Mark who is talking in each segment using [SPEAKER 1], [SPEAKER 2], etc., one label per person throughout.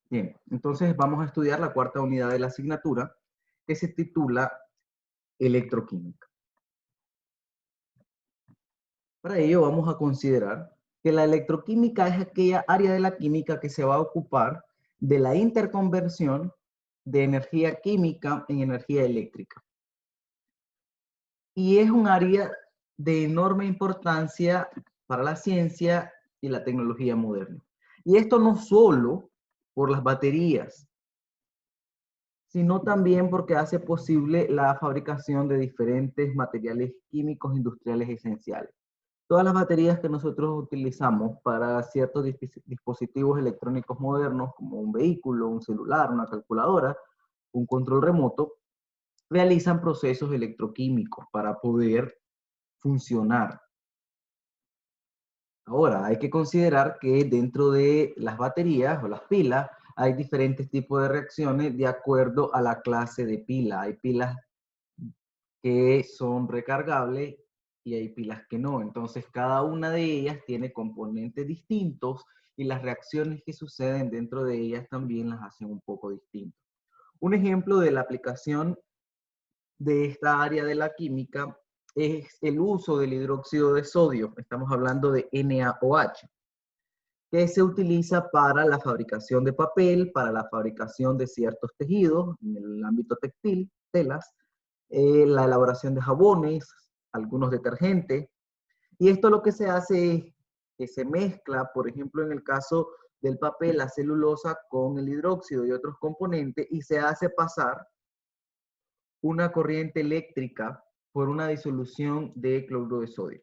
[SPEAKER 1] Bien, entonces vamos a estudiar la cuarta unidad de la asignatura que se titula Electroquímica. Para ello vamos a considerar que la electroquímica es aquella área de la química que se va a ocupar de la interconversión de energía química en energía eléctrica. Y es un área de enorme importancia para la ciencia y la tecnología moderna. Y esto no solo por las baterías, sino también porque hace posible la fabricación de diferentes materiales químicos industriales esenciales. Todas las baterías que nosotros utilizamos para ciertos dispositivos electrónicos modernos, como un vehículo, un celular, una calculadora, un control remoto, realizan procesos electroquímicos para poder funcionar. Ahora, hay que considerar que dentro de las baterías o las pilas hay diferentes tipos de reacciones de acuerdo a la clase de pila. Hay pilas que son recargables y hay pilas que no. Entonces, cada una de ellas tiene componentes distintos y las reacciones que suceden dentro de ellas también las hacen un poco distintas. Un ejemplo de la aplicación de esta área de la química es el uso del hidróxido de sodio. Estamos hablando de NaOH, que se utiliza para la fabricación de papel, para la fabricación de ciertos tejidos en el ámbito textil, telas, la elaboración de jabones, algunos detergentes. Y esto lo que se hace es que se mezcla, por ejemplo, en el caso del papel, la celulosa con el hidróxido y otros componentes y se hace pasar una corriente eléctrica por una disolución de cloruro de sodio.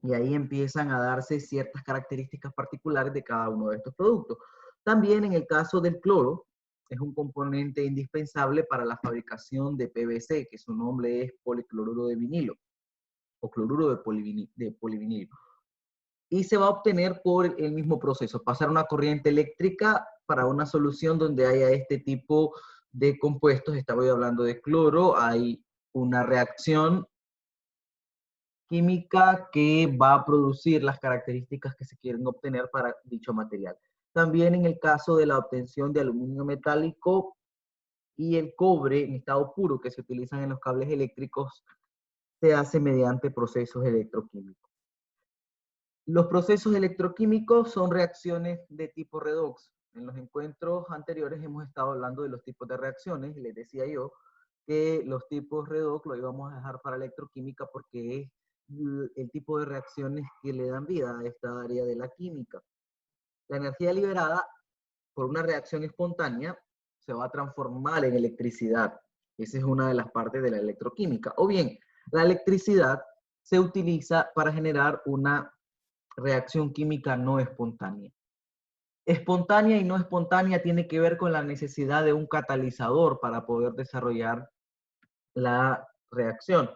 [SPEAKER 1] Y ahí empiezan a darse ciertas características particulares de cada uno de estos productos. También en el caso del cloro, es un componente indispensable para la fabricación de PVC, que su nombre es policloruro de vinilo o cloruro de polivinilo. Y se va a obtener por el mismo proceso, pasar una corriente eléctrica para una solución donde haya este tipo de compuestos. Estaba hablando de cloro, hay una reacción química que va a producir las características que se quieren obtener para dicho material. También en el caso de la obtención de aluminio metálico y el cobre en estado puro que se utilizan en los cables eléctricos, se hace mediante procesos electroquímicos. Los procesos electroquímicos son reacciones de tipo redox. En los encuentros anteriores hemos estado hablando de los tipos de reacciones y les decía yo que los tipos redox lo íbamos a dejar para electroquímica porque es el tipo de reacciones que le dan vida a esta área de la química. La energía liberada por una reacción espontánea se va a transformar en electricidad. Esa es una de las partes de la electroquímica. O bien, la electricidad se utiliza para generar una reacción química no espontánea. Espontánea y no espontánea tiene que ver con la necesidad de un catalizador para poder desarrollar la reacción.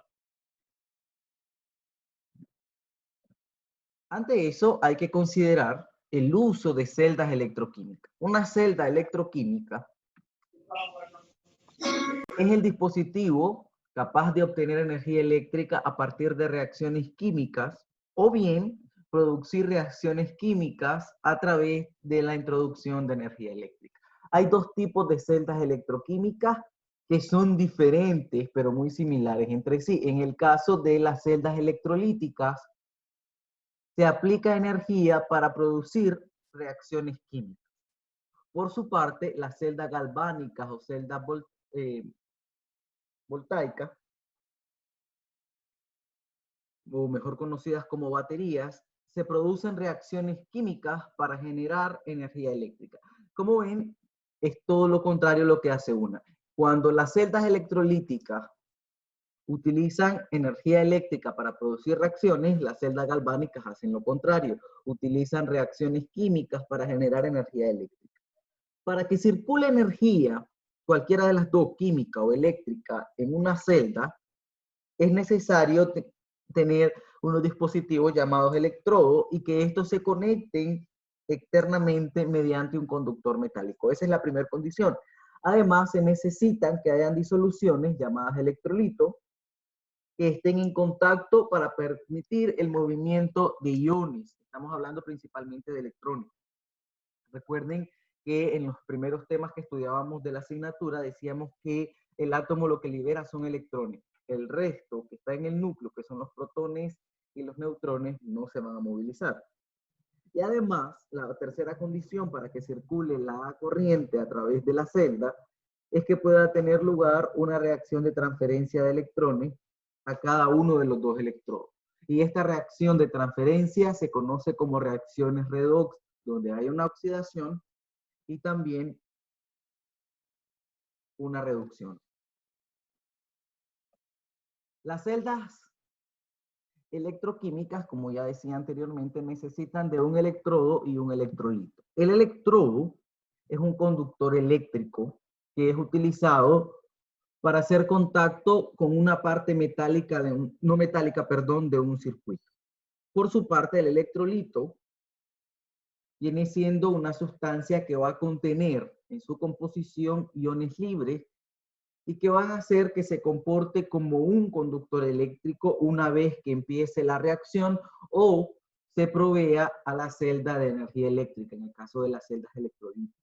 [SPEAKER 1] Ante eso, hay que considerar el uso de celdas electroquímicas. Una celda electroquímica es el dispositivo capaz de obtener energía eléctrica a partir de reacciones químicas o bien producir reacciones químicas a través de la introducción de energía eléctrica. Hay dos tipos de celdas electroquímicas que son diferentes, pero muy similares entre sí. En el caso de las celdas electrolíticas, se aplica energía para producir reacciones químicas. Por su parte, las celdas galvánicas o celdas voltaicas, o mejor conocidas como baterías, se producen reacciones químicas para generar energía eléctrica. Como ven, es todo lo contrario a lo que hace una. Cuando las celdas electrolíticas utilizan energía eléctrica para producir reacciones, las celdas galvánicas hacen lo contrario, utilizan reacciones químicas para generar energía eléctrica. Para que circule energía, cualquiera de las dos, química o eléctrica, en una celda, es necesario tener unos dispositivos llamados electrodos y que estos se conecten externamente mediante un conductor metálico. Esa es la primera condición. Además, se necesitan que hayan disoluciones llamadas electrolitos que estén en contacto para permitir el movimiento de iones. Estamos hablando principalmente de electrones. Recuerden que en los primeros temas que estudiábamos de la asignatura decíamos que el átomo lo que libera son electrones. El resto que está en el núcleo, que son los protones y los neutrones, no se van a movilizar. Y además, la tercera condición para que circule la corriente a través de la celda es que pueda tener lugar una reacción de transferencia de electrones a cada uno de los dos electrodos. Y esta reacción de transferencia se conoce como reacciones redox, donde hay una oxidación y también una reducción. Las celdas electroquímicas, como ya decía anteriormente, necesitan de un electrodo y un electrolito. El electrodo es un conductor eléctrico que es utilizado para hacer contacto con una parte metálica, no metálica, perdón, de un circuito. Por su parte, el electrolito viene siendo una sustancia que va a contener en su composición iones libres y que van a hacer que se comporte como un conductor eléctrico una vez que empiece la reacción o se provea a la celda de energía eléctrica, en el caso de las celdas electrolíticas.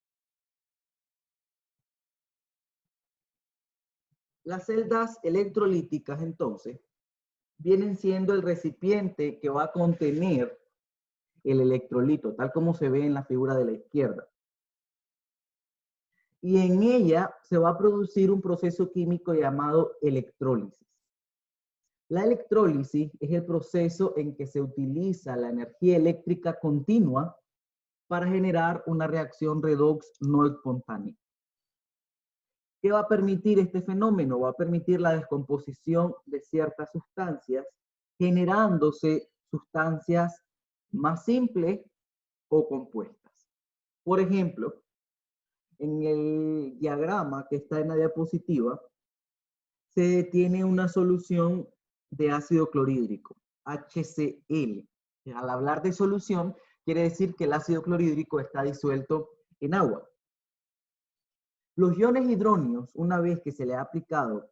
[SPEAKER 1] Las celdas electrolíticas, entonces, vienen siendo el recipiente que va a contener el electrolito, tal como se ve en la figura de la izquierda. Y en ella se va a producir un proceso químico llamado electrólisis. La electrólisis es el proceso en que se utiliza la energía eléctrica continua para generar una reacción redox no espontánea. ¿Qué va a permitir este fenómeno? Va a permitir la descomposición de ciertas sustancias, generándose sustancias más simples o compuestas. Por ejemplo, en el diagrama que está en la diapositiva, se tiene una solución de ácido clorhídrico, HCl. Al hablar de solución, quiere decir que el ácido clorhídrico está disuelto en agua. Los iones hidróneos, una vez que se le ha aplicado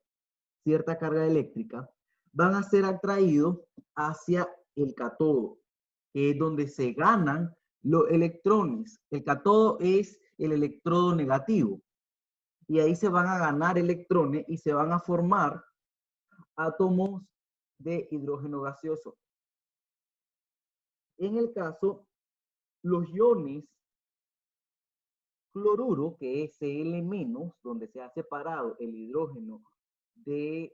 [SPEAKER 1] cierta carga eléctrica, van a ser atraídos hacia el catodo, que es donde se ganan los electrones. El catodo es el electrodo negativo. Y ahí se van a ganar electrones y se van a formar átomos de hidrógeno gaseoso. En el caso, los iones cloruro, que es Cl-, donde se ha separado el hidrógeno del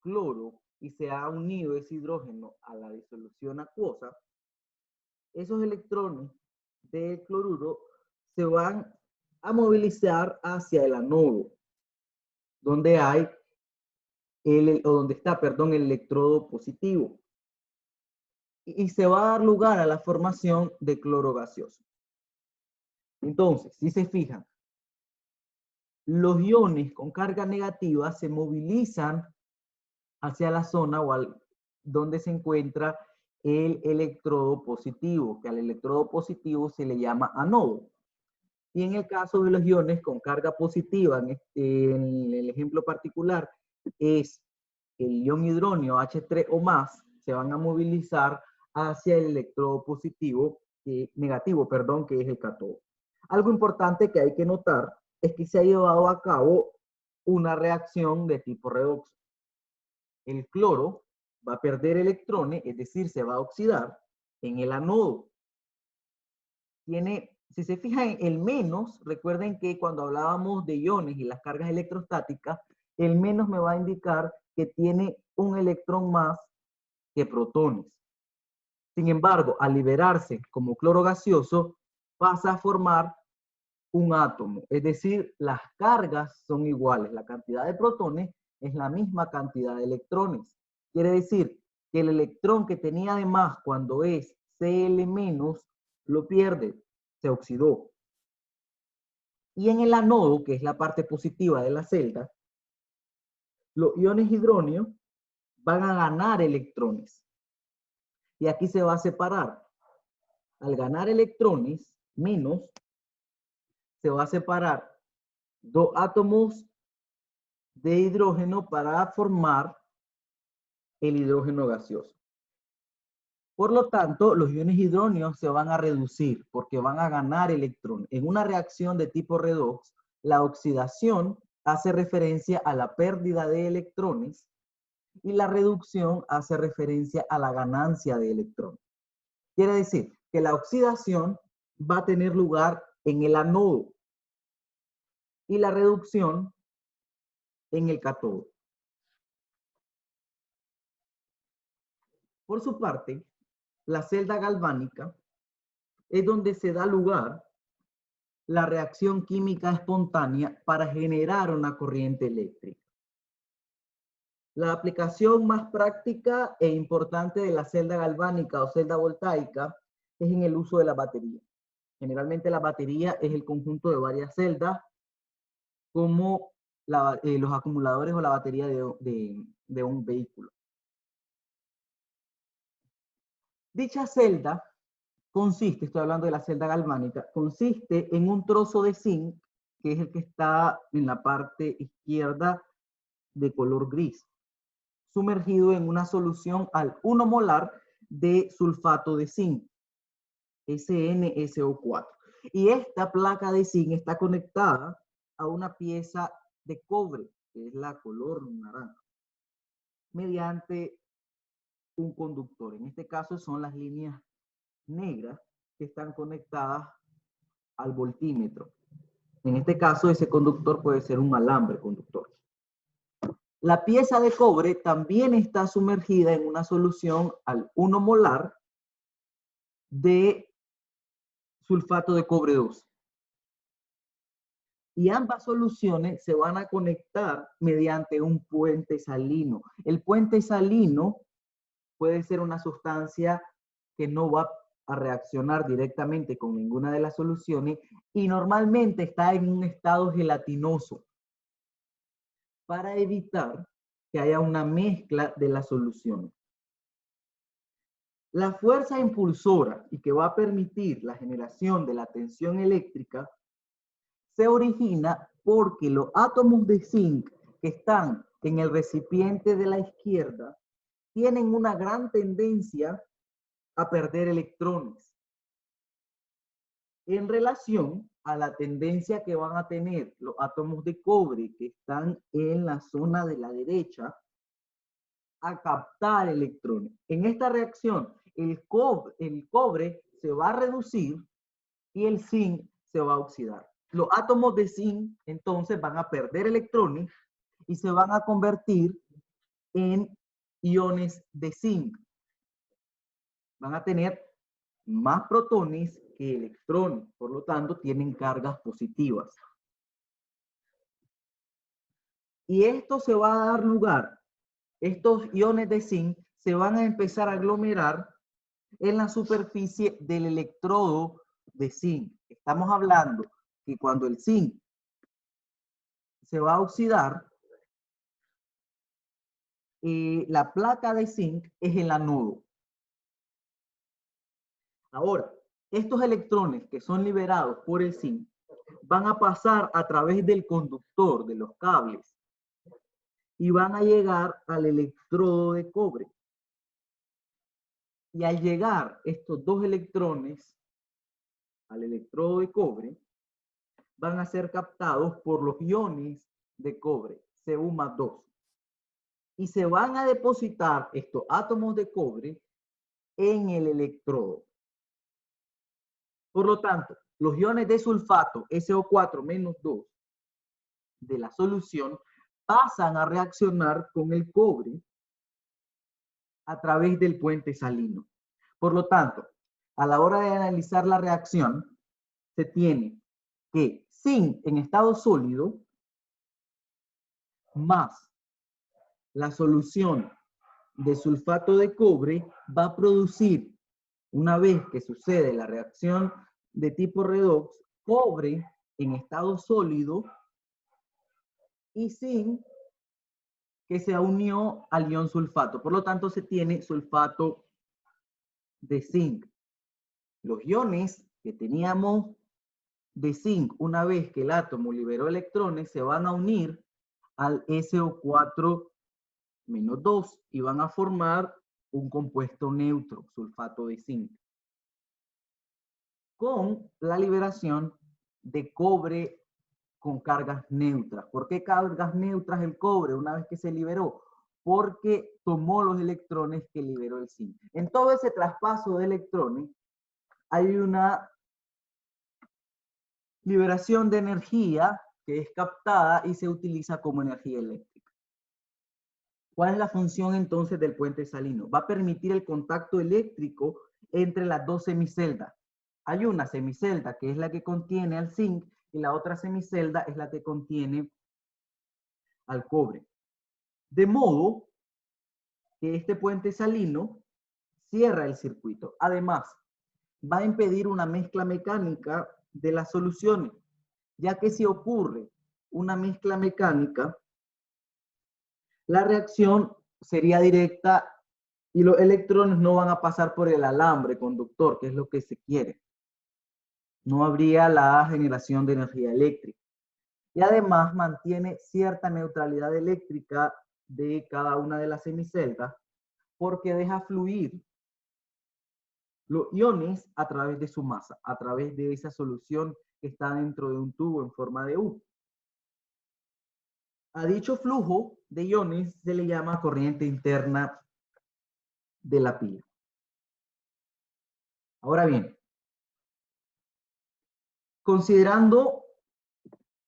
[SPEAKER 1] cloro y se ha unido ese hidrógeno a la disolución acuosa, esos electrones del cloruro se van a movilizar hacia el anodo, donde hay donde está, perdón, el electrodo positivo. Y se va a dar lugar a la formación de cloro gaseoso. Entonces, si se fijan, los iones con carga negativa se movilizan hacia la zona donde se encuentra el electrodo positivo, que al electrodo positivo se le llama anodo. Y en el caso de los iones con carga positiva, en el ejemplo particular, es el ion hidróneo H3 o más, se van a movilizar hacia el electrodo positivo, negativo, perdón, que es el catodo. Algo importante que hay que notar es que se ha llevado a cabo una reacción de tipo redox. El cloro va a perder electrones, es decir, se va a oxidar en el anodo. Si se fijan, el menos, recuerden que cuando hablábamos de iones y las cargas electrostáticas, el menos me va a indicar que tiene un electrón más que protones. Sin embargo, al liberarse como cloro gaseoso, pasa a formar un átomo, es decir, las cargas son iguales, la cantidad de protones es la misma cantidad de electrones. Quiere decir que el electrón que tenía de más cuando es Cl- lo pierde, se oxidó. Y en el anodo, que es la parte positiva de la celda, los iones hidróneos van a ganar electrones. Y aquí se va a separar. Al ganar electrones, menos, se va a separar dos átomos de hidrógeno para formar el hidrógeno gaseoso. Por lo tanto, los iones hidróneos se van a reducir porque van a ganar electrones. En una reacción de tipo redox, la oxidación hace referencia a la pérdida de electrones y la reducción hace referencia a la ganancia de electrones. Quiere decir que la oxidación va a tener lugar en el anodo y la reducción en el cátodo. Por su parte, la celda galvánica es donde se da lugar la reacción química espontánea para generar una corriente eléctrica. La aplicación más práctica e importante de la celda galvánica o celda voltaica es en el uso de la batería. Generalmente la batería es el conjunto de varias celdas, como los acumuladores o la batería de un vehículo. Dicha celda consiste, estoy hablando de la celda galvánica, consiste en un trozo de zinc, que es el que está en la parte izquierda de color gris, sumergido en una solución al 1 molar de sulfato de zinc, SnSO4. Y esta placa de zinc está conectada a una pieza de cobre, que es la color naranja, mediante un conductor. En este caso son las líneas negras que están conectadas al voltímetro. En este caso, ese conductor puede ser un alambre conductor. La pieza de cobre también está sumergida en una solución al 1 molar de sulfato de cobre 2. Y ambas soluciones se van a conectar mediante un puente salino. El puente salino puede ser una sustancia que no va a reaccionar directamente con ninguna de las soluciones y normalmente está en un estado gelatinoso para evitar que haya una mezcla de las soluciones. La fuerza impulsora y que va a permitir la generación de la tensión eléctrica se origina porque los átomos de zinc que están en el recipiente de la izquierda tienen una gran tendencia a perder electrones en relación a la tendencia que van a tener los átomos de cobre que están en la zona de la derecha a captar electrones. En esta reacción, el cobre se va a reducir y el zinc se va a oxidar. Los átomos de zinc entonces van a perder electrones y se van a convertir en iones de zinc. Van a tener más protones que electrones, por lo tanto tienen cargas positivas. Y esto se va a dar lugar, estos iones de zinc se van a empezar a aglomerar en la superficie del electrodo de zinc. Estamos hablando que cuando el zinc se va a oxidar, la placa de zinc es el anodo. Ahora, estos electrones que son liberados por el zinc van a pasar a través del conductor de los cables y van a llegar al electrodo de cobre. Y al llegar estos dos electrones al electrodo de cobre, van a ser captados por los iones de cobre, Cu+2. Y se van a depositar estos átomos de cobre en el electrodo. Por lo tanto, los iones de sulfato, SO4-2, de la solución, pasan a reaccionar con el cobre a través del puente salino. Por lo tanto, a la hora de analizar la reacción, se tiene que zinc en estado sólido más la solución de sulfato de cobre va a producir, una vez que sucede la reacción de tipo redox, cobre en estado sólido y zinc que se unió al ion sulfato. Por lo tanto, se tiene sulfato de zinc. Los iones que teníamos de zinc, una vez que el átomo liberó electrones, se van a unir al SO4-2 y van a formar un compuesto neutro, sulfato de zinc, con la liberación de cobre con cargas neutras. ¿Por qué cargas neutras el cobre una vez que se liberó? Porque tomó los electrones que liberó el zinc. En todo ese traspaso de electrones hay una liberación de energía que es captada y se utiliza como energía eléctrica. ¿Cuál es la función entonces del puente salino? Va a permitir el contacto eléctrico entre las dos semiceldas. Hay una semicelda que es la que contiene al zinc y la otra semicelda es la que contiene al cobre. De modo que este puente salino cierra el circuito. Además, va a impedir una mezcla mecánica de las soluciones, ya que si ocurre una mezcla mecánica, la reacción sería directa y los electrones no van a pasar por el alambre conductor, que es lo que se quiere. No habría la generación de energía eléctrica. Y además mantiene cierta neutralidad eléctrica de cada una de las semiceldas porque deja fluir los iones a través de su masa, a través de esa solución que está dentro de un tubo en forma de U. A dicho flujo de iones se le llama corriente interna de la pila. Ahora bien, considerando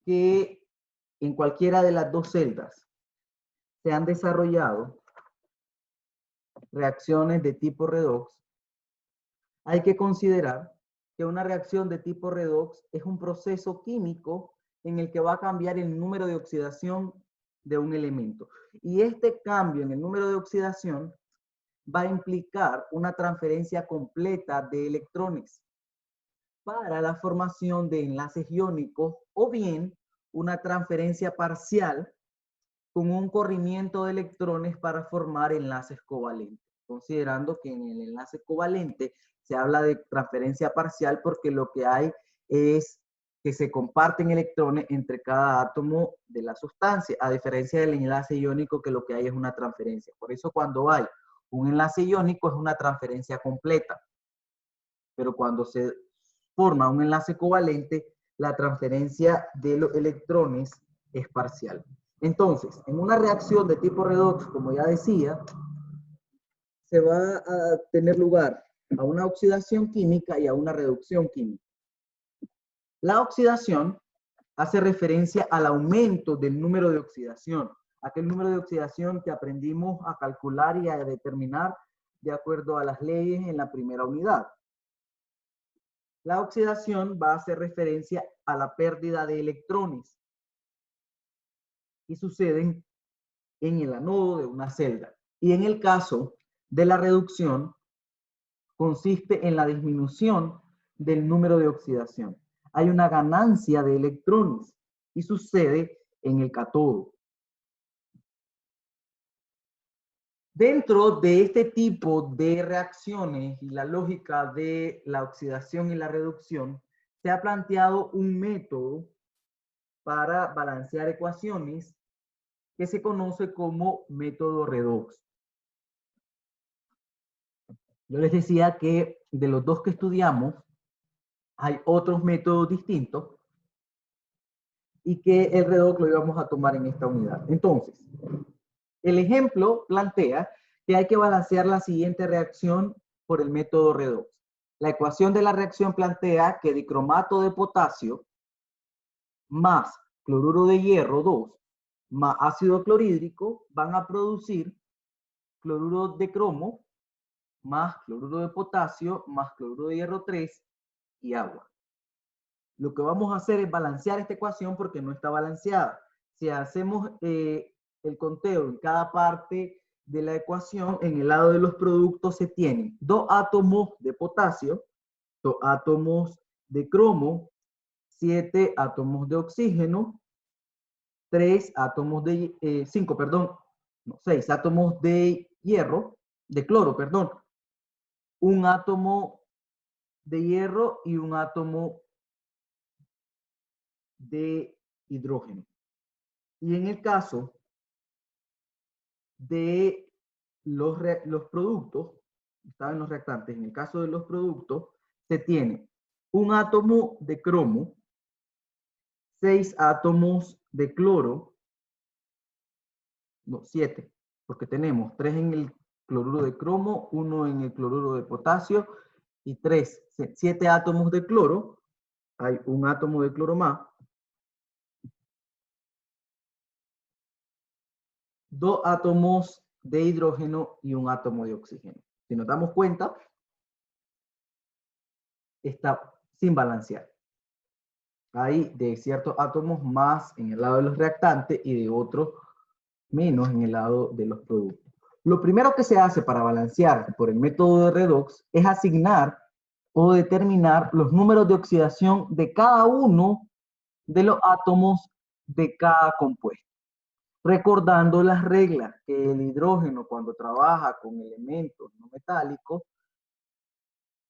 [SPEAKER 1] que en cualquiera de las dos celdas se han desarrollado reacciones de tipo redox, hay que considerar que una reacción de tipo redox es un proceso químico en el que va a cambiar el número de oxidación de un elemento. Y este cambio en el número de oxidación va a implicar una transferencia completa de electrones para la formación de enlaces iónicos o bien una transferencia parcial con un corrimiento de electrones para formar enlaces covalentes, considerando que en el enlace covalente se habla de transferencia parcial porque lo que hay es que se comparten electrones entre cada átomo de la sustancia, a diferencia del enlace iónico que lo que hay es una transferencia. Por eso cuando hay un enlace iónico es una transferencia completa, pero cuando se forma un enlace covalente, la transferencia de los electrones es parcial. Entonces, en una reacción de tipo redox, como ya decía, se va a tener lugar a una oxidación química y a una reducción química. La oxidación hace referencia al aumento del número de oxidación, aquel número de oxidación que aprendimos a calcular y a determinar de acuerdo a las leyes en la primera unidad. La oxidación va a hacer referencia a la pérdida de electrones y suceden en el anodo de una celda. Y en el caso de la reducción, consiste en la disminución del número de oxidación. Hay una ganancia de electrones y sucede en el catodo. Dentro de este tipo de reacciones y la lógica de la oxidación y la reducción, se ha planteado un método para balancear ecuaciones que se conoce como método redox. Yo les decía que de los dos que estudiamos, hay otros métodos distintos y que el redox lo íbamos a tomar en esta unidad. Entonces, el ejemplo plantea que hay que balancear la siguiente reacción por el método redox. La ecuación de la reacción plantea que dicromato de potasio más cloruro de hierro 2 más ácido clorhídrico van a producir cloruro de cromo más cloruro de potasio más cloruro de hierro 3 y agua. Lo que vamos a hacer es balancear esta ecuación porque no está balanceada. Si hacemos el conteo en cada parte de la ecuación, en el lado de los productos se tienen 2 átomos de potasio, 2 átomos de cromo, 7 átomos de oxígeno, 3 átomos de, 5, perdón, no, 6 átomos de hierro, de cloro, perdón, un átomo de hierro y un átomo de hidrógeno. Y en el caso de los productos, estaban los reactantes, en el caso de los productos, se tiene un átomo de cromo, 6 átomos de cloro, no, 7, porque tenemos 3 en el cloruro de cromo, 1 en el cloruro de potasio y 7 átomos de cloro. Hay un átomo de cloro más, 2 átomos de hidrógeno y un átomo de oxígeno. Si nos damos cuenta, está sin balancear. Hay de ciertos átomos más en el lado de los reactantes y de otros menos en el lado de los productos. Lo primero que se hace para balancear por el método de redox es asignar o determinar los números de oxidación de cada uno de los átomos de cada compuesto. Recordando las reglas que el hidrógeno cuando trabaja con elementos no metálicos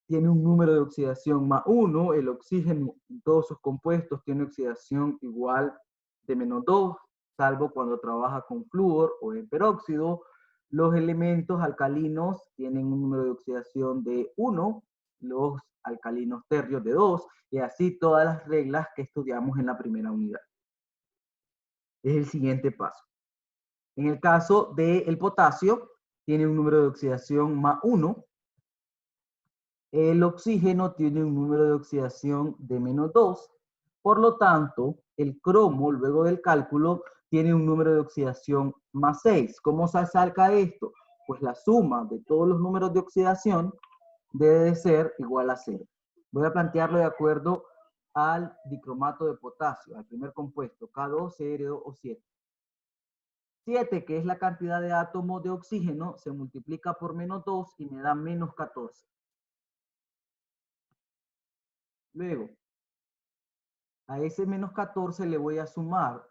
[SPEAKER 1] tiene un número de oxidación más 1, el oxígeno en todos sus compuestos tiene oxidación igual de menos 2, salvo cuando trabaja con flúor o en peróxido. Los elementos alcalinos tienen un número de oxidación de 1, los alcalinos tercios de 2, y así todas las reglas que estudiamos en la primera unidad. Es el siguiente paso. En el caso del potasio, tiene un número de oxidación más 1, el oxígeno tiene un número de oxidación de menos 2, por lo tanto, el cromo, luego del cálculo, tiene un número de oxidación más 6. ¿Cómo se saca esto? Pues la suma de todos los números de oxidación debe de ser igual a 0. Voy a plantearlo de acuerdo al dicromato de potasio, al primer compuesto, K2CR2O7. 7, que es la cantidad de átomos de oxígeno, se multiplica por menos 2 y me da menos 14. Luego, a ese menos 14 le voy a sumar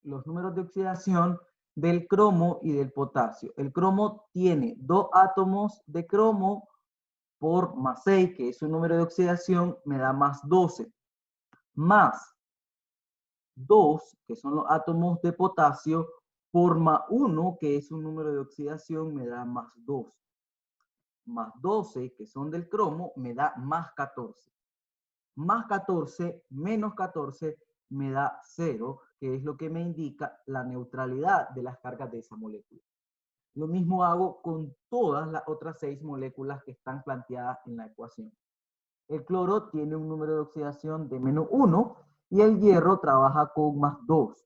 [SPEAKER 1] los números de oxidación del cromo y del potasio. El cromo tiene 2 átomos de cromo por más 6, que es su número de oxidación, me da más 12. Más 2, que son los átomos de potasio, por más 1, que es un número de oxidación, me da más 2. Más 12, que son del cromo, me da más 14. Más 14 menos 14 me da 0, que es lo que me indica la neutralidad de las cargas de esa molécula. Lo mismo hago con todas las otras 6 moléculas que están planteadas en la ecuación. El cloro tiene un número de oxidación de menos 1 y el hierro trabaja con más 2.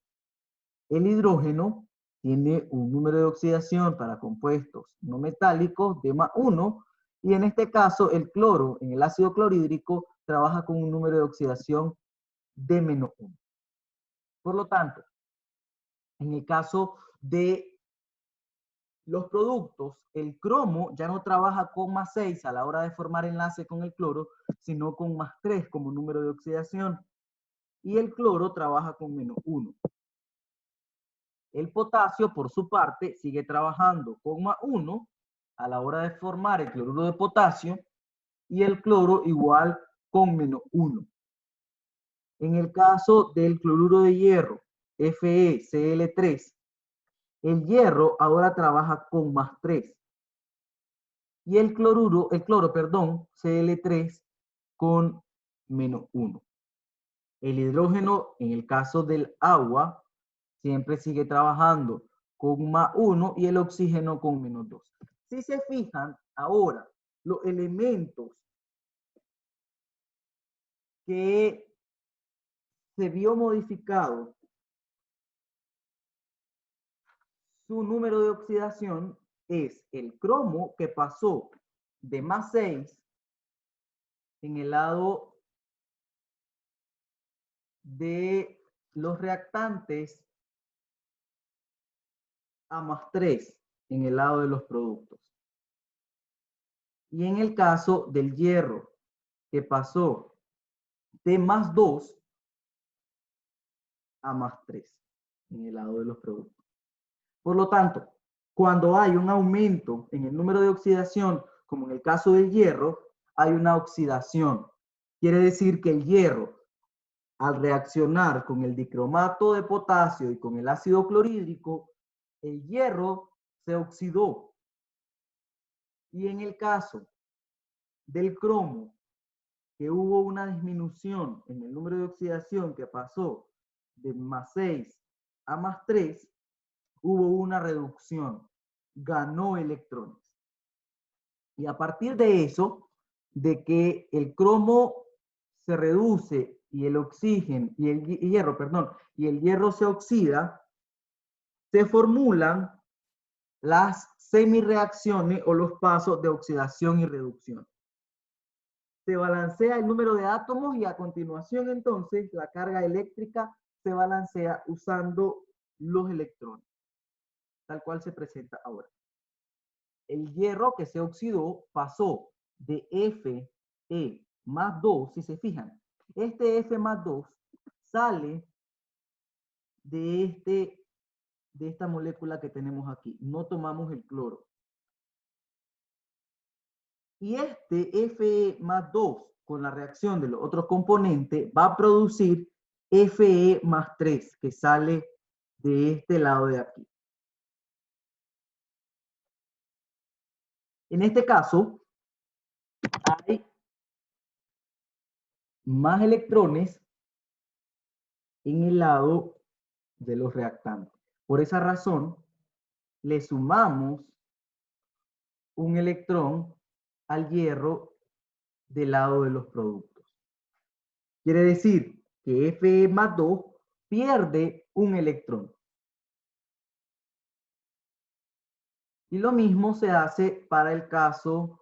[SPEAKER 1] El hidrógeno tiene un número de oxidación para compuestos no metálicos de más 1 y en este caso el cloro en el ácido clorhídrico trabaja con un número de oxidación de menos 1. Por lo tanto, en el caso de los productos, el cromo ya no trabaja con más 6 a la hora de formar enlace con el cloro, sino con más 3 como número de oxidación. Y el cloro trabaja con menos 1. El potasio, por su parte, sigue trabajando con más 1 a la hora de formar el cloruro de potasio y el cloro igual con menos 1. En el caso del cloruro de hierro, FeCl3, el hierro ahora trabaja con más 3. Y el cloro, Cl3, con menos 1. El hidrógeno, en el caso del agua, siempre sigue trabajando con más 1 y el oxígeno con menos 2. Si se fijan, ahora, los elementos que se vio modificado su número de oxidación es el cromo, que pasó de más 6 en el lado de los reactantes a más 3 en el lado de los productos. Y en el caso del hierro, que pasó de más 2 a más 3 en el lado de los productos. Por lo tanto, cuando hay un aumento en el número de oxidación, como en el caso del hierro, hay una oxidación. Quiere decir que el hierro, al reaccionar con el dicromato de potasio y con el ácido clorhídrico, el hierro se oxidó. Y en el caso del cromo, que hubo una disminución en el número de oxidación que pasó de +6 a +3, hubo una reducción, ganó electrones. Y a partir de eso, de que el cromo se reduce y el oxígeno, y el hierro, perdón, y el hierro se oxida, se formulan las semirreacciones o los pasos de oxidación y reducción. Se balancea el número de átomos y a continuación entonces la carga eléctrica se balancea usando los electrones, tal cual se presenta ahora. El hierro que se oxidó pasó de Fe+2, si se fijan. Este F+2 sale de esta molécula que tenemos aquí. No tomamos el cloro. Y este Fe+2 con la reacción de los otros componentes va a producir Fe+3 que sale de este lado de aquí. En este caso, hay más electrones en el lado de los reactantes. Por esa razón, le sumamos un electrón al hierro del lado de los productos. Quiere decir que Fe+2 pierde un electrón. Y lo mismo se hace para el caso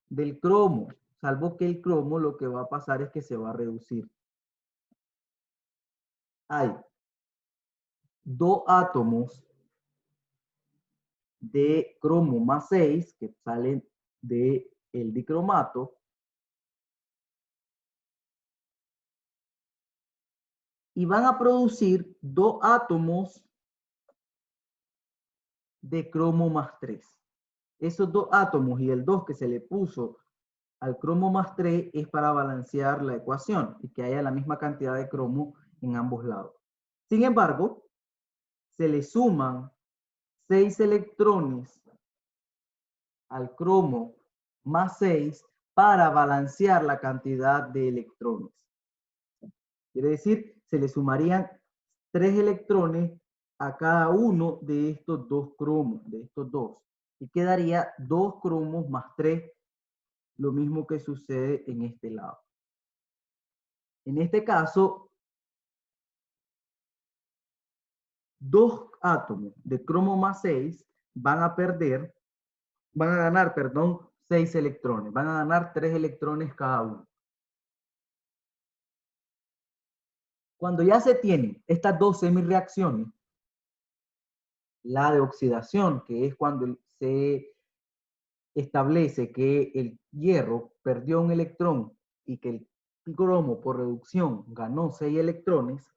[SPEAKER 1] del cromo, salvo que el cromo lo que va a pasar es que se va a reducir. Hay 2 átomos de cromo +6 que salen del dicromato y van a producir 2 átomos de cromo +3. Esos 2 átomos y el 2 que se le puso al cromo +3 es para balancear la ecuación y que haya la misma cantidad de cromo en ambos lados. Sin embargo, se le suman 6 electrones al cromo +6 para balancear la cantidad de electrones. Quiere decir, se le sumarían 3 electrones a cada uno de estos 2 cromos, de estos 2. Y quedaría 2 cromos +3, lo mismo que sucede en este lado. En este caso, 2 átomos de cromo +6 van a ganar, 6 electrones. Van a ganar 3 electrones cada uno. Cuando ya se tienen estas 2 semirreacciones, la de oxidación, que es cuando se establece que el hierro perdió un electrón y que el cromo por reducción ganó 6 electrones,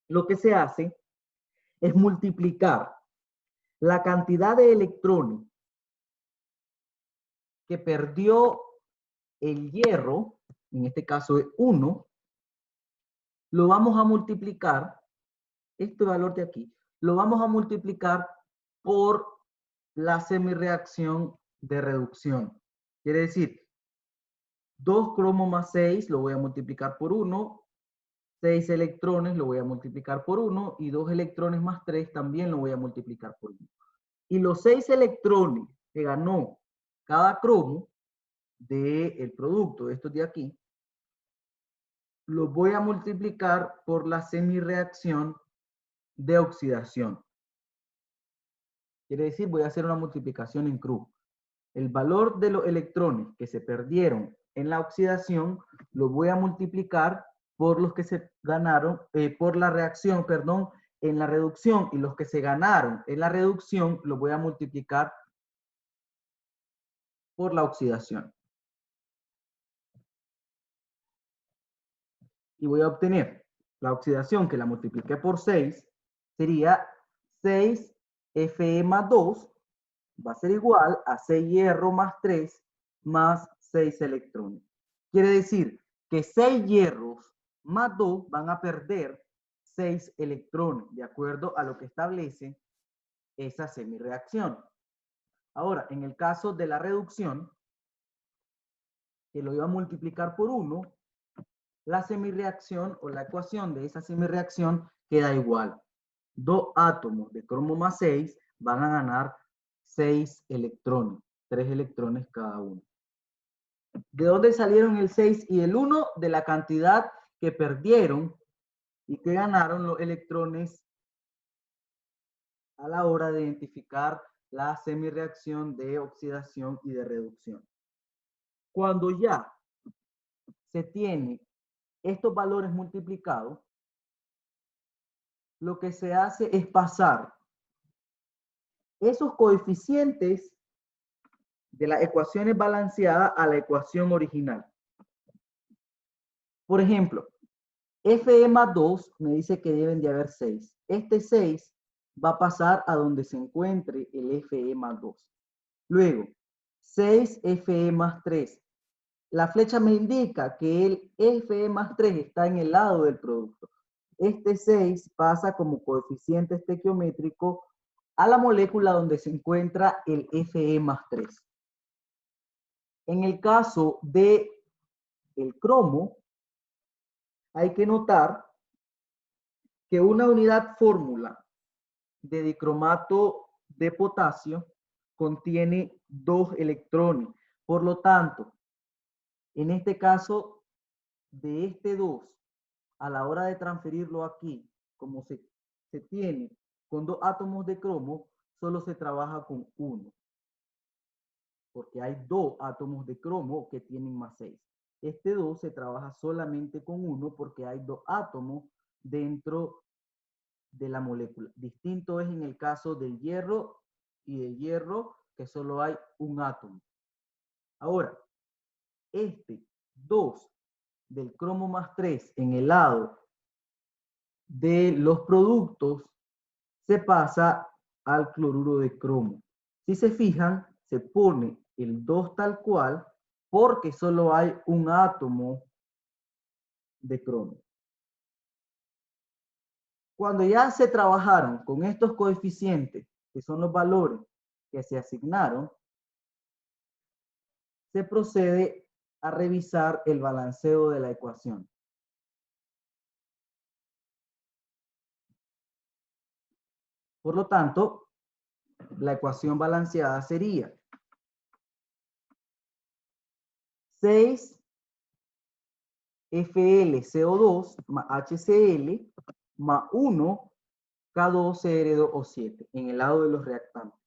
[SPEAKER 1] lo que se hace es multiplicar la cantidad de electrones que perdió el hierro, en este caso es 1, lo vamos a multiplicar, este valor de aquí, lo vamos a multiplicar por la semirreacción de reducción. Quiere decir, 2 cromo +6 lo voy a multiplicar por 1, 6 electrones lo voy a multiplicar por 1 y 2 electrones +3 también lo voy a multiplicar por 1. Y los 6 electrones que ganó cada cromo del producto de estos de aquí, los voy a multiplicar por la semirreacción de oxidación. Quiere decir, voy a hacer una multiplicación en cruz. El valor de los electrones que se perdieron en la oxidación, lo voy a multiplicar por los que se ganaron, por la reacción, perdón, en la reducción, y los que se ganaron en la reducción, los voy a multiplicar por la oxidación. Y voy a obtener la oxidación que la multipliqué por 6, sería 6 Fe+2, va a ser igual a 6 hierro +3 más 6 electrones. Quiere decir que 6 hierros más 2 van a perder 6 electrones, de acuerdo a lo que establece esa semirreacción. Ahora, en el caso de la reducción, que lo iba a multiplicar por 1, la semirreacción o la ecuación de esa semirreacción queda igual. 2 átomos de cromo más 6 van a ganar 6 electrones, 3 electrones cada uno. ¿De dónde salieron el 6 y el 1? De la cantidad que perdieron y que ganaron los electrones a la hora de identificar la semirreacción de oxidación y de reducción. Cuando ya se tiene estos valores multiplicados, lo que se hace es pasar esos coeficientes de las ecuaciones balanceadas a la ecuación original. Por ejemplo, Fe más 2 me dice que deben de haber 6. Este 6 va a pasar a donde se encuentre el Fe más 2. Luego, 6 Fe más 3. La flecha me indica que el Fe más 3 está en el lado del producto. Este 6 pasa como coeficiente estequiométrico a la molécula donde se encuentra el Fe más 3. En el caso de el cromo, hay que notar que una unidad fórmula de dicromato de potasio contiene 2 electrones. Por lo tanto, en este caso, de este 2, a la hora de transferirlo aquí, como se tiene con 2 átomos de cromo, solo se trabaja con 1. Porque hay 2 átomos de cromo que tienen más 6. Este 2 se trabaja solamente con 1 porque hay 2 átomos dentro de la molécula. Distinto es en el caso del hierro y del hierro, que solo hay un átomo. Ahora, este 2 del cromo más 3 en el lado de los productos se pasa al cloruro de cromo. Si se fijan, se pone el 2 tal cual porque solo hay un átomo de cromo. Cuando ya se trabajaron con estos coeficientes, que son los valores que se asignaron, se procede a revisar el balanceo de la ecuación. Por lo tanto, la ecuación balanceada sería 6 FlCO2 más HCl más 1 K2Cr2O7 en el lado de los reactantes.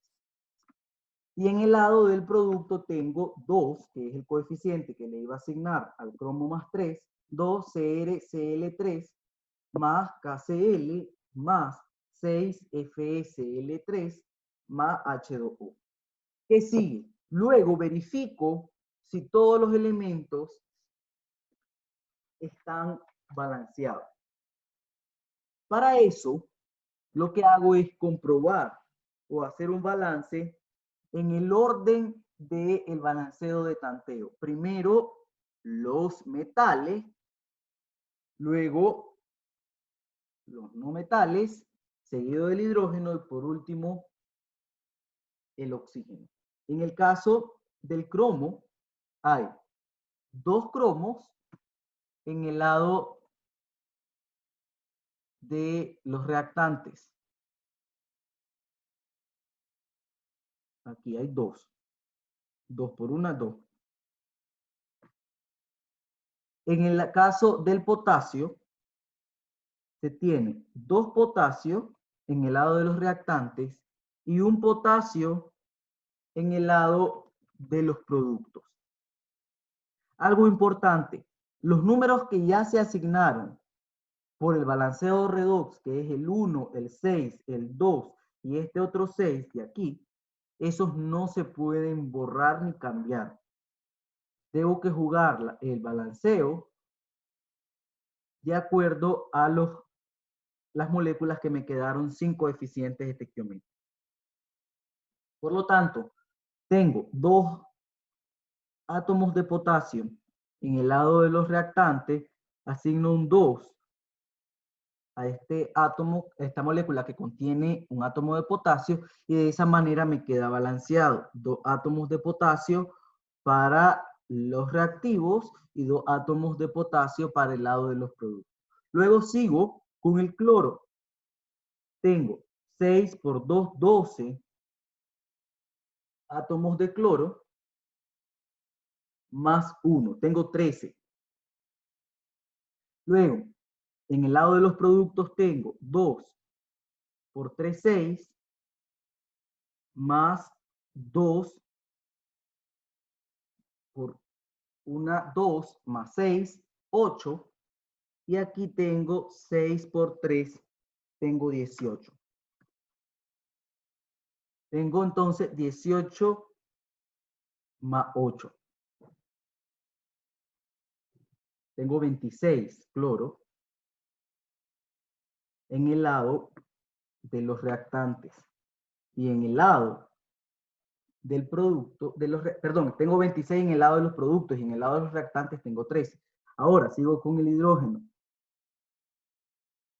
[SPEAKER 1] Y en el lado del producto tengo 2, que es el coeficiente que le iba a asignar al cromo más 3, 2CrCl3 más KCl más 6FeCl3 más H2O. ¿Qué sigue? Luego verifico si todos los elementos están balanceados. Para eso, lo que hago es comprobar o hacer un balance en el orden del balanceo de tanteo. Primero, los metales, luego los no metales, seguido del hidrógeno y por último, el oxígeno. En el caso del cromo, hay 2 cromos en el lado de los reactantes. Aquí hay 2. 2 por 1, 2. En el caso del potasio, se tiene 2 potasios en el lado de los reactantes y un potasio en el lado de los productos. Algo importante, los números que ya se asignaron por el balanceo redox, que es el 1, el 6, el 2 y este otro 6 de aquí, esos no se pueden borrar ni cambiar. Tengo que jugar el balanceo de acuerdo a las moléculas que me quedaron sin coeficientes estequiométricos. Por lo tanto, tengo 2 átomos de potasio en el lado de los reactantes, asigno un 2 a este átomo, a esta molécula que contiene un átomo de potasio, y de esa manera me queda balanceado. 2 átomos de potasio para los reactivos y 2 átomos de potasio para el lado de los productos. Luego sigo con el cloro. Tengo 6 por 2, 12 átomos de cloro más 1. Tengo 13. Luego, en el lado de los productos tengo 2 por 3, 6, más 2 por 1, 2, más 6, 8. Y aquí tengo 6 por 3, tengo 18. Tengo entonces 18 más 8. Tengo 26 cloro en el lado de los reactantes. Y en el lado del producto, perdón, tengo 26 en el lado de los productos y en el lado de los reactantes tengo 13. Ahora sigo con el hidrógeno.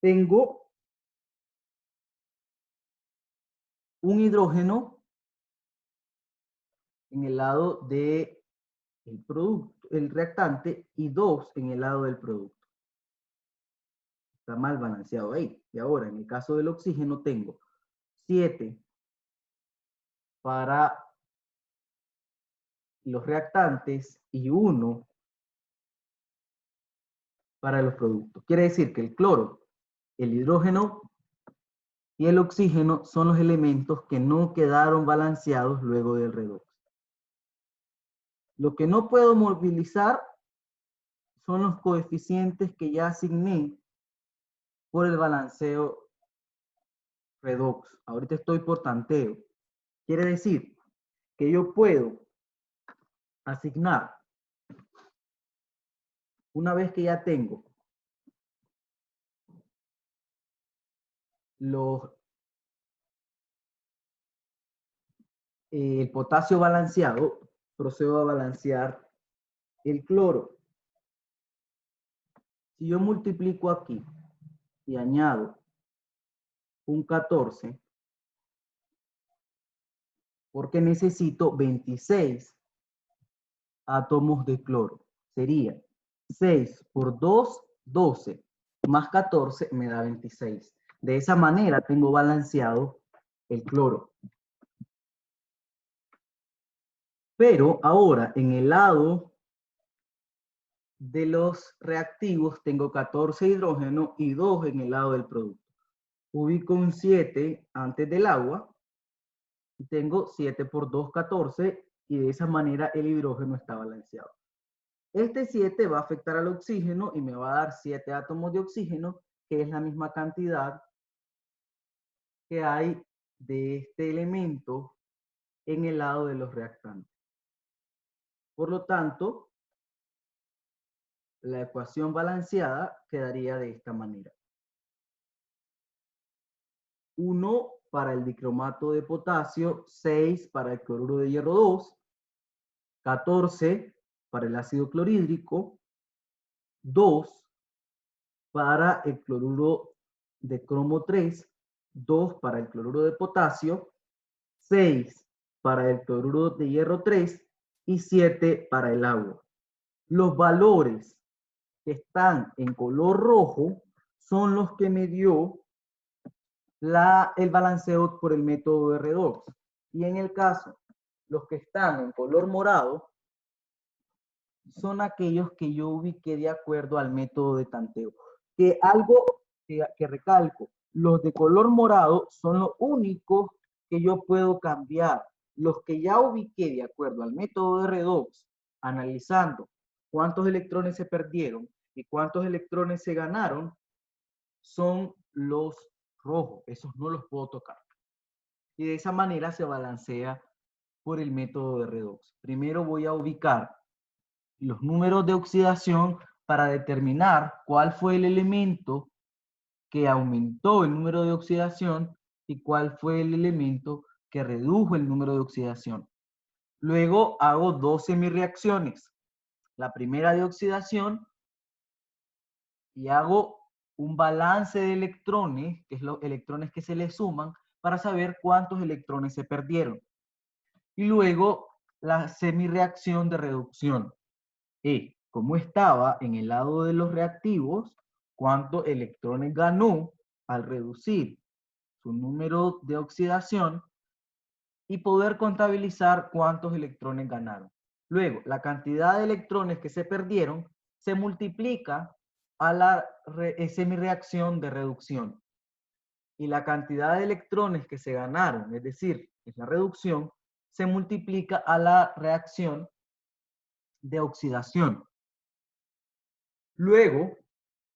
[SPEAKER 1] Tengo un hidrógeno en el lado del producto, el reactante, y 2 en el lado del producto. Está mal balanceado ahí. Y ahora, en el caso del oxígeno, tengo 7 para los reactantes y 1 para los productos. Quiere decir que el cloro, el hidrógeno y el oxígeno son los elementos que no quedaron balanceados luego del redox. Lo que no puedo movilizar son los coeficientes que ya asigné por el balanceo redox. Ahorita estoy por tanteo. Quiere decir que yo puedo asignar, una vez que ya tengo el potasio balanceado, procedo a balancear el cloro. Si yo multiplico aquí y añado un 14, porque necesito 26 átomos de cloro. Sería 6 por 2, 12, más 14 me da 26. De esa manera tengo balanceado el cloro. Pero ahora, en el lado de los reactivos, tengo 14 hidrógeno y 2 en el lado del producto. Ubico un 7 antes del agua. Tengo 7 por 2, 14, y de esa manera el hidrógeno está balanceado. Este 7 va a afectar al oxígeno y me va a dar 7 átomos de oxígeno, que es la misma cantidad que hay de este elemento en el lado de los reactantes. Por lo tanto, la ecuación balanceada quedaría de esta manera. 1 para el dicromato de potasio, 6 para el cloruro de hierro 2, 14 para el ácido clorhídrico, 2 para el cloruro de cromo 3, 2 para el cloruro de potasio, 6 para el cloruro de hierro 3 y 7 para el agua. Los valores que están en color rojo son los que me dio el balanceo por el método de redox. Y en el caso, los que están en color morado son aquellos que yo ubiqué de acuerdo al método de tanteo. Que algo que recalco, los de color morado son los únicos que yo puedo cambiar. Los que ya ubiqué de acuerdo al método de redox, analizando cuántos electrones se perdieron y cuántos electrones se ganaron, son los rojos. Esos no los puedo tocar. Y de esa manera se balancea por el método de redox. Primero voy a ubicar los números de oxidación para determinar cuál fue el elemento que aumentó el número de oxidación y cuál fue el elemento que redujo el número de oxidación. Luego hago 2 semireacciones. La primera de oxidación y hago un balance de electrones, que es los electrones que se le suman, para saber cuántos electrones se perdieron. Y luego la semirreacción de reducción. Como estaba en el lado de los reactivos, cuántos electrones ganó al reducir su número de oxidación y poder contabilizar cuántos electrones ganaron. Luego, la cantidad de electrones que se perdieron se multiplica a la semirreacción de reducción. Y la cantidad de electrones que se ganaron, es decir, es la reducción, se multiplica a la reacción de oxidación. Luego,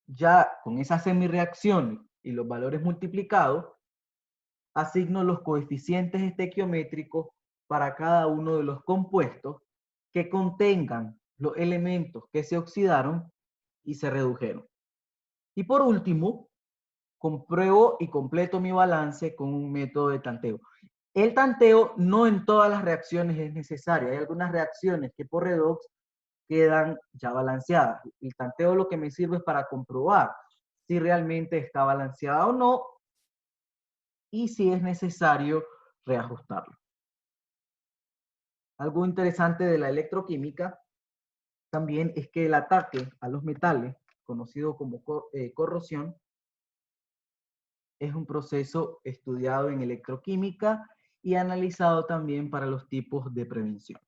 [SPEAKER 1] ya con esa semirreacción y los valores multiplicados, asigno los coeficientes estequiométricos para cada uno de los compuestos que contengan los elementos que se oxidaron y se redujeron. Y por último, compruebo y completo mi balance con un método de tanteo. El tanteo no en todas las reacciones es necesario. Hay algunas reacciones que por redox quedan ya balanceadas. El tanteo lo que me sirve es para comprobar si realmente está balanceada o no y si es necesario reajustarlo. Algo interesante de la electroquímica también es que el ataque a los metales, conocido como corrosión, es un proceso estudiado en electroquímica y analizado también para los tipos de prevención.